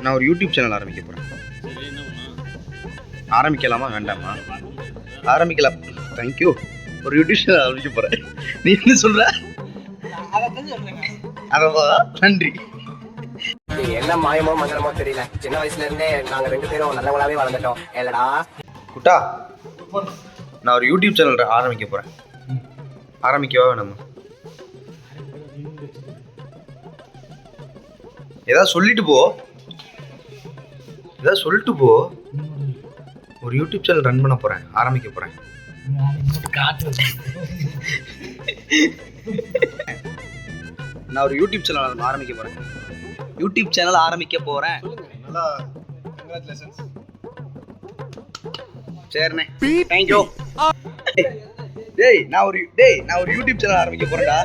நான் ஒரு YouTube channel ஆரம்பிக்க போகிறேன். ஆரம்பிக்கலாமா வேண்டாமா? ஆரம்பிக்கலாம். தேங்க்யூ. ஒரு யூடியூப் சேனல் ஆரம்பிக்க போகிறேன். நீ என்ன சொல்கிற? அதவா நன்றி. என்ன மாயமோ மந்திரமோ தெரியல. சின்ன வயசுல இருந்தே நாங்க 2 பேரும் நல்லவங்களாவே வளர்ந்துட்டோம். ஏலடா குட்டா, நான் ஒரு யூடியூப் சேனல் ஆரம்பிக்க போகிறேன். ஆரம்பிக்கவா வேணாமா? ஏதாவது சொல்லிட்டு போ. ஏதாவது சொல்லிட்டு போ. ஒரு யூடியூப் சேனல் ரன் பண்ண போகிறேன். ஆரம்பிக்க போகிறேன். நான் ஒரு யூடியூப் சேனல் ஆரம்பிக்க போகிறேன். யூடியூப் சேனல் ஆரம்பிக்க போகிறேன். நல்லா கங்க்ராச்சுலேஷன்ஸ். சரிண்ணே, தேங்க்யூ. நான் ஒரு யூடியூப் சேனல் ஆரம்பிக்க போறேன்டா.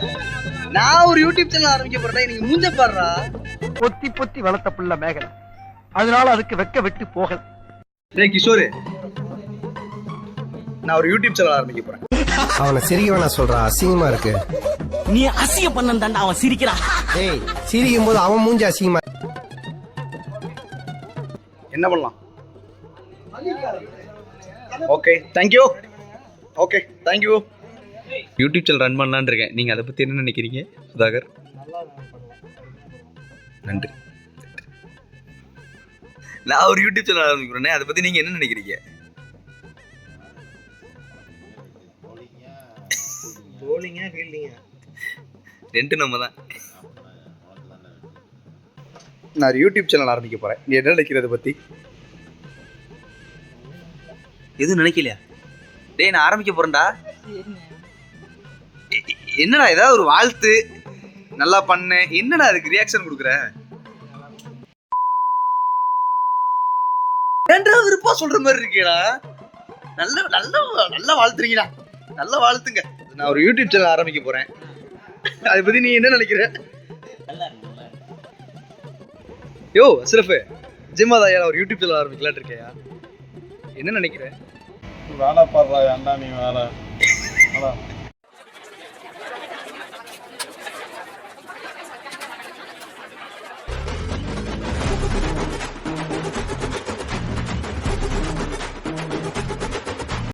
நீங்க மூஞ்ச பாருடா. பொத்தி பொத்தி வளர்த்த புள்ள மேகலை, அதனால அதுக்கு வெக்க விட்டு போகல. டேய் கிஷோர், நான் ஒரு யூடியூப் சேனல் ஆரம்பிக்க போறேன். அவனை சிரிக்கவனா சொல்றா, அசிங்கமா இருக்கு. நீ அசிங்க பண்ணந்தாண்டா அவன் சிரிக்கிறான். ஏய், சிரிக்கும் போது அவன் மூஞ்சி அசிங்கமா. என்ன பண்ணலாம்? Okay, thank you. Okay, thank you. YouTube channel run பண்ணலான்னு இருக்கேன். நீங்கள் அதை பற்றி என்ன நினைக்கிறீங்க சுதாகர்? நன்றி. நான் ஒரு யூடியூப் சேனல் ஆரம்பிக்கிறேனே, அதை பற்றி நீங்கள் என்ன நினைக்கிறீங்க? ரெண்டு நம்ம தான். நான் ஒரு யூடியூப் சேனல் ஆரம்பிக்க போகிறேன். நீ என்ன நினைக்கிறத பற்றி? எதுவும் நினைக்கலையா? டேய், நான் ஆரம்பிக்க போறேன்டா. என்னடா ஏதாவது ஒரு வாழ்த்து, நல்லா பண்ண, என்னடா அதுக்கு ரியாக்ஷன் கொடுக்குற? ஏன்டா விருப்பா சொல்ற மாதிரி இருக்கீடா? நல்ல நல்ல நல்லா வாழ்த்துறீங்கடா. நல்லா வாழ்த்துங்க. நான் ஒரு யூடியூப் சேனல் ஆரம்பிக்க போறேன். அதை பத்தி நீ என்ன நினைக்கிற? யோ அஸ்ரஃப், ஜிம்மாதாயா ஒரு யூடியூப் சேனல் ஆரம்பிக்கலான்னு இருக்கியா? என்ன நினைக்கிற? வேலை பாடுறா, ஏன்டா நீ வேலை